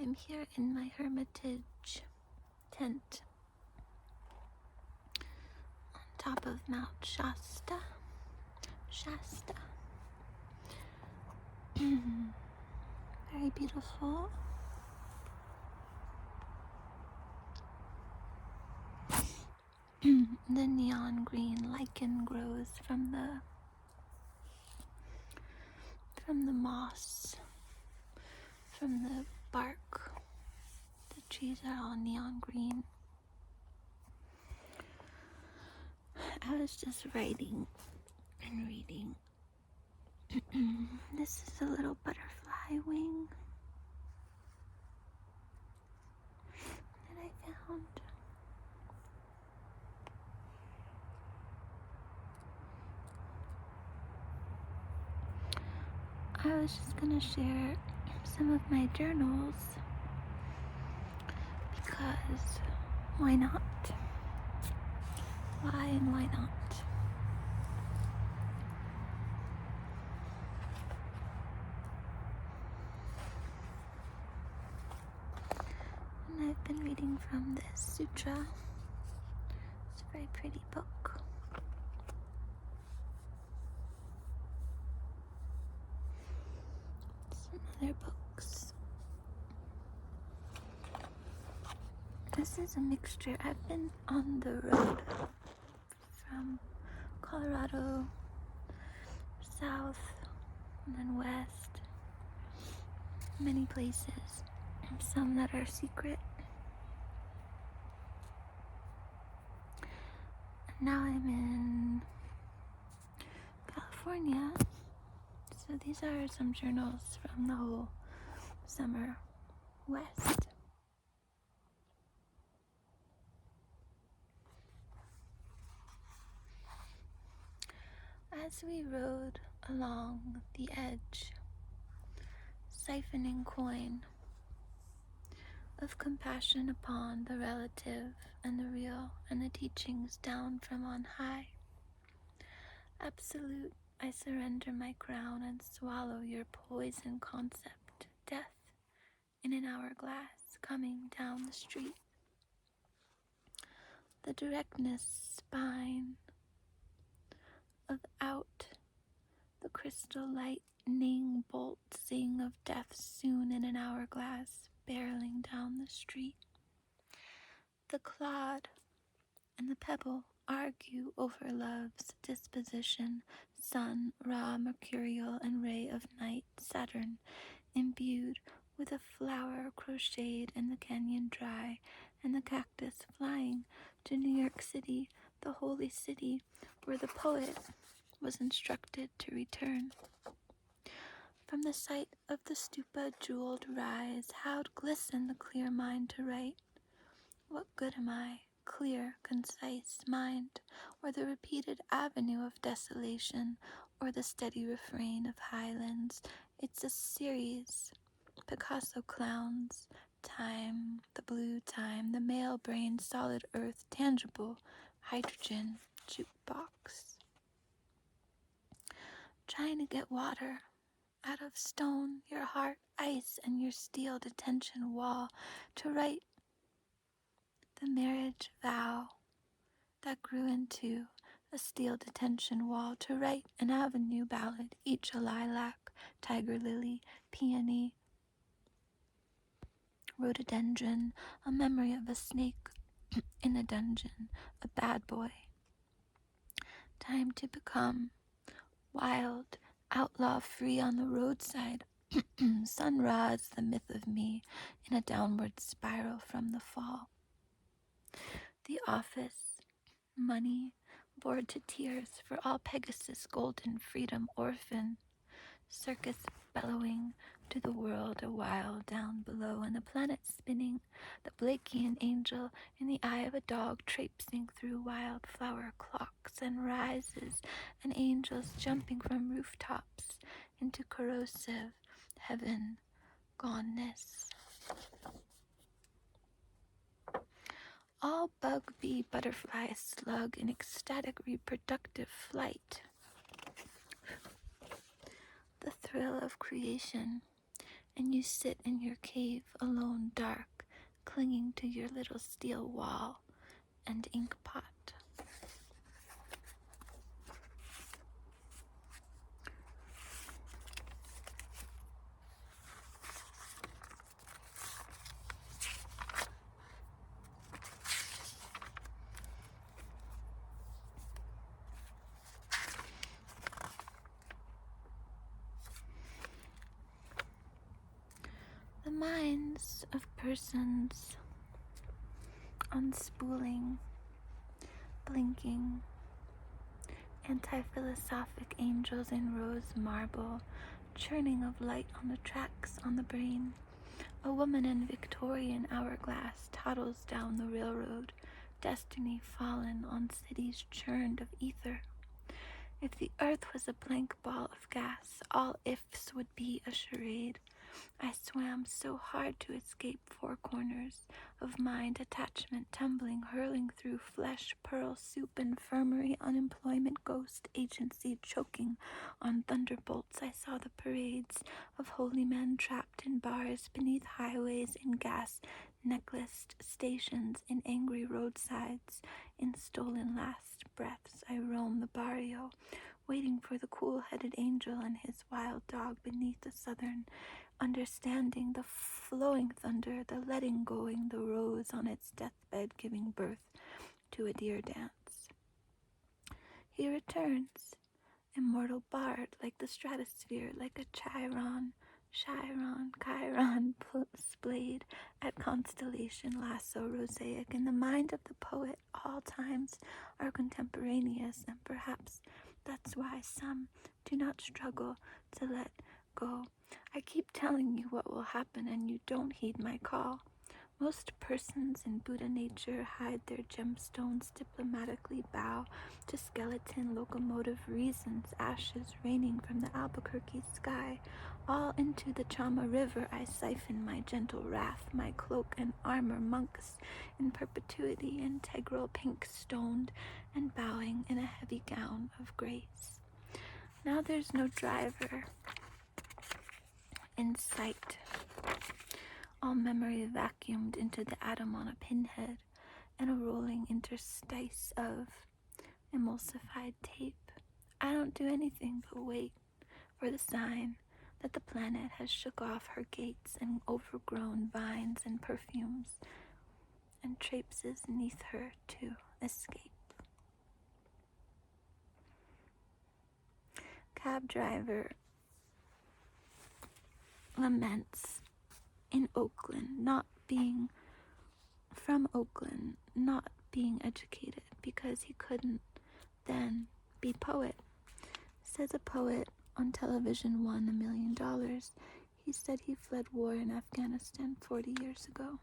I'm here in my hermitage tent on top of Mount Shasta. Very beautiful. The neon green lichen grows from the moss, from the bark. The trees are all neon green. I was just writing and reading. This is a little butterfly wing that I found. I was just gonna share some of my journals because why not? Why and why not? And I've been reading from this sutra. It's a very pretty book. Some other books. This is a mixture. I've been on the road from Colorado south and then west, many places, some that are secret. And now I'm in California, so these are some journals from the whole summer west. As we rode along the edge, siphoning coin of compassion upon the relative and the real and the teachings down from on high, absolute, I surrender my crown and swallow your poison concept, death in an hourglass coming down the street. The directness spine of out the crystal lightning bolting of death soon in an hourglass barreling down the street. The clod and the pebble argue over love's disposition, sun, Ra, mercurial, and ray of night, Saturn, imbued with a flower crocheted in the canyon dry, and the cactus flying to New York City, the holy city where the poet was instructed to return. From the sight of the stupa jeweled rise, how'd glisten the clear mind to write? What good am I, clear, concise mind, or the repeated avenue of desolation, or the steady refrain of highlands? It's a series. Picasso clowns, time, the blue time, the male brain, solid earth, tangible, hydrogen, jukebox. Trying to get water out of stone, your heart, ice, and your steel detention wall, to write the marriage vow that grew into a steel detention wall, to write an avenue ballad, each a lilac, tiger lily, peony, rhododendron, a memory of a snake in a dungeon, a bad boy. Time to become wild, outlaw free on the roadside. Sun Ra the myth of me in a downward spiral from the fall. The office, money, bored to tears for all Pegasus, golden freedom, orphan, circus bellowing to the world a while down below, and the planet spinning, the Blakean angel in the eye of a dog traipsing through wildflower clocks and rises, and angels jumping from rooftops into corrosive heaven goneness. All bug, bee, butterfly, slug in ecstatic reproductive flight. The thrill of creation and you sit in your cave alone, dark, clinging to your little steel wall and ink pot. The minds of persons unspooling, blinking, anti-philosophic angels in rose marble, churning of light on the tracks on the brain. A woman in Victorian hourglass toddles down the railroad, destiny fallen on cities churned of ether. If the earth was a blank ball of gas, all ifs would be a charade. I swam so hard to escape four corners of mind attachment, tumbling, hurling through flesh, pearl soup, infirmary, unemployment, ghost agency, choking on thunderbolts. I saw the parades of holy men trapped in bars beneath highways, in gas necklaced stations, in angry roadsides, in stolen last breaths. I roam the barrio, waiting for the cool-headed angel and his wild dog beneath the southern understanding, the flowing thunder, the letting going, the rose on its deathbed giving birth to a deer dance. He returns, immortal bard, like the stratosphere, like a Chiron, Chiron, splayed at constellation, lasso, rosaic. In the mind of the poet, all times are contemporaneous, and perhaps that's why some do not struggle to let go. I keep telling you what will happen, and you don't heed my call. Most persons in Buddha nature hide their gemstones, diplomatically bow to skeleton locomotive reasons, ashes raining from the Albuquerque sky. All into the Chama River I siphon my gentle wrath, my cloak and armor, monks in perpetuity, integral, pink-stoned, and bowing in a heavy gown of grace. Now there's no driver in sight, all memory vacuumed into the atom on a pinhead, and a rolling interstice of emulsified tape. I don't do anything but wait for the sign that the planet has shook off her gates and overgrown vines and perfumes, and traipses neath her to escape. Cab driver laments in Oakland, not being from Oakland, not being educated because he couldn't then be poet. Says a poet on television won $1 million. He said he fled war in Afghanistan 40 years ago.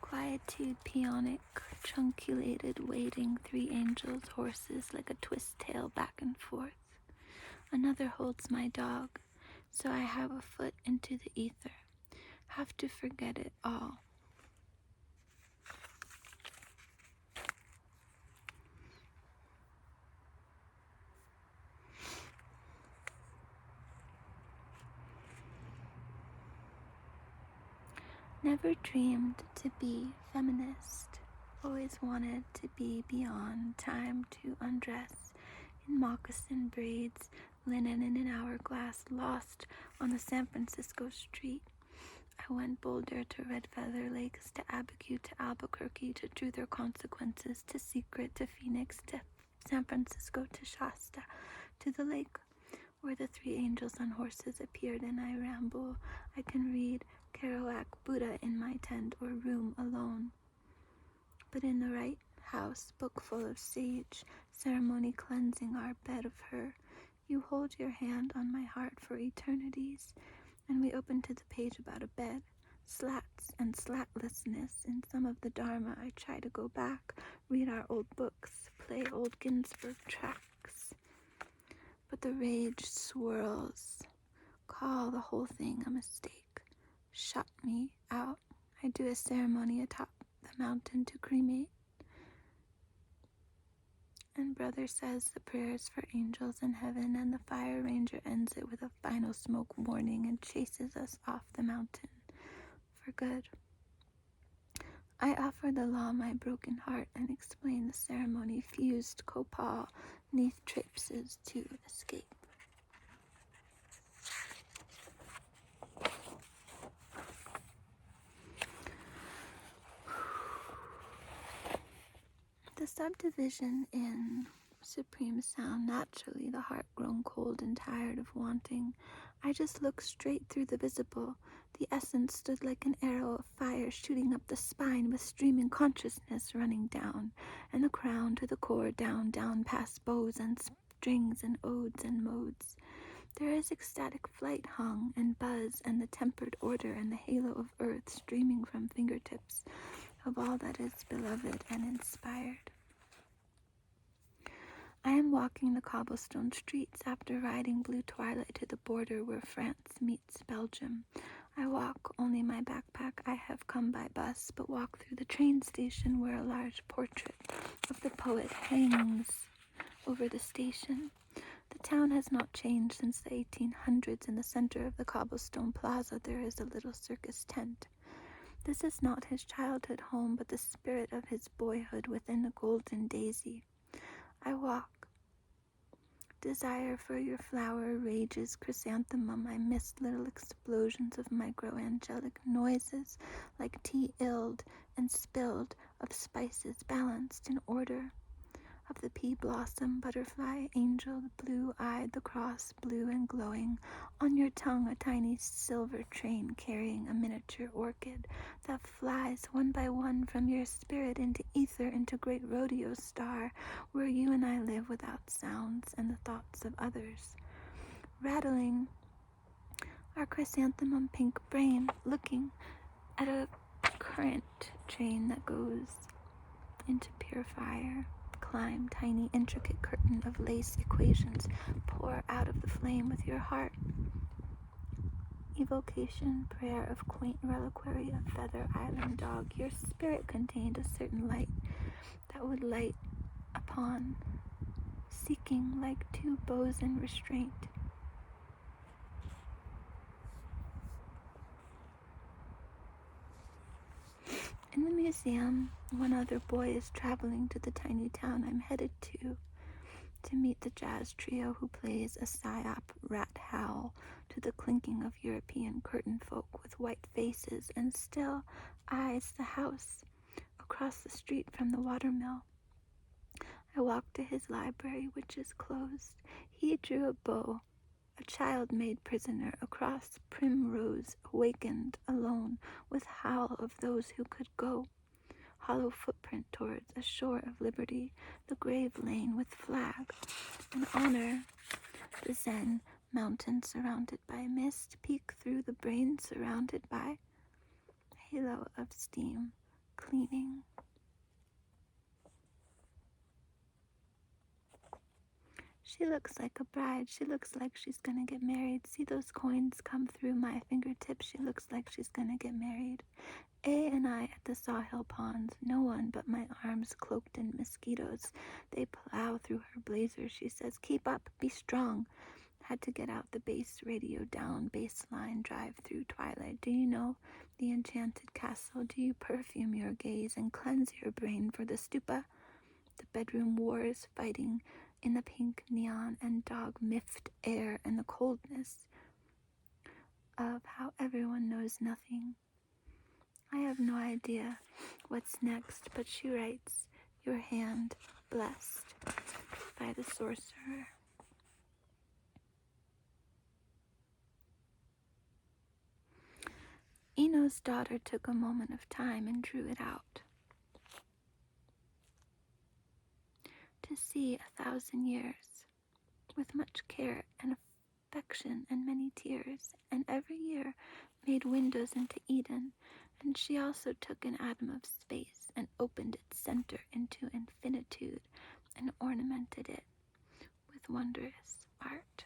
Quietude, peonic, trunculated, waiting, three angels, horses like a twist tail back and forth. Another holds my dog, so I have a foot into the ether. Have to forget it all. Never dreamed to be feminist. Always wanted to be beyond time to undress in moccasin braids, linen in an hourglass, lost on the San Francisco street. I went Boulder to Red Feather Lakes, to Abiquiu, to Albuquerque, to Truth or Consequences, to Secret, to Phoenix, to San Francisco, to Shasta, to the lake where the three angels on horses appeared, and I ramble. I can read Kerouac, Buddha in my tent or room alone. But in the right house, book full of sage, ceremony cleansing our bed of her, you hold your hand on my heart for eternities, and we open to the page about a bed, slats and slatlessness. In some of the Dharma I try to go back, read our old books, play old Ginsberg tracks. but the rage swirls. Call the whole thing a mistake. Shut me out. I do a ceremony atop the mountain to cremate. And brother says the prayers for angels in heaven, and the fire ranger ends it with a final smoke warning and chases us off the mountain for good. I offer the law my broken heart and explain the ceremony fused copal neath traipses to escape. The subdivision in supreme sound, naturally the heart grown cold and tired of wanting. I just looked straight through the visible. The essence stood like an arrow of fire shooting up the spine with streaming consciousness running down, and the crown to the core, down, down past bows and strings and odes and modes. There is ecstatic flight hung and buzz and the tempered order and the halo of earth streaming from fingertips of all that is beloved and inspired. I am walking the cobblestone streets after riding blue twilight to the border where France meets Belgium. I walk only my backpack. I have come by bus, but walk through the train station where a large portrait of the poet hangs over the station. The town has not changed since the 1800s. In the center of the cobblestone plaza there is a little circus tent. This is not his childhood home, but the spirit of his boyhood within a golden daisy. I walk. Desire for your flower rages chrysanthemum. I miss little explosions of micro-angelic noises like tea illed and spilled, of spices balanced in order, of the pea blossom, butterfly, angel, the blue-eyed, the cross, blue and glowing. On your tongue a tiny silver train carrying a miniature orchid that flies one by one from your spirit into ether, into great rodeo star, where you and I live without sounds and the thoughts of others. Rattling our chrysanthemum pink brain, looking at a current train that goes into pure fire. Climb tiny intricate curtain of lace equations. Pour out of the flame with your heart. Evocation, prayer of quaint reliquary of feather island dog. Your spirit contained a certain light that would light upon, seeking like two bows in restraint. In the museum, one other boy is traveling to the tiny town I'm headed to meet the jazz trio who plays a psyop rat howl to the clinking of European curtain folk with white faces and still eyes the house across the street from the watermill. I walk to his library, which is closed. He drew a bow, a child made prisoner across primrose, awakened alone with howl of those who could go. Hollow footprint towards a shore of liberty, the grave lane with flag, and honor, the Zen mountain surrounded by mist, peek through the brain surrounded by halo of steam, cleaning. She looks like a bride. She looks like she's gonna get married. See those coins come through my fingertips? She looks like she's gonna get married. A and I at the Sawhill Ponds, no one but my arms cloaked in mosquitoes. They plow through her blazer. She says, keep up, be strong. Had to get out the bass radio down, bass line, drive through twilight. Do you know the enchanted castle? Do you perfume your gaze and cleanse your brain for the stupa? The bedroom wars, fighting in the pink neon and dog miffed air and the coldness of how everyone knows nothing. I have no idea what's next, but she writes, your hand blessed by the sorcerer. Eno's daughter took a moment of time and drew it out. To see 1,000 years, with much care and affection and many tears, and every year made windows into Eden, and she also took an atom of space and opened its center into infinitude and ornamented it with wondrous part.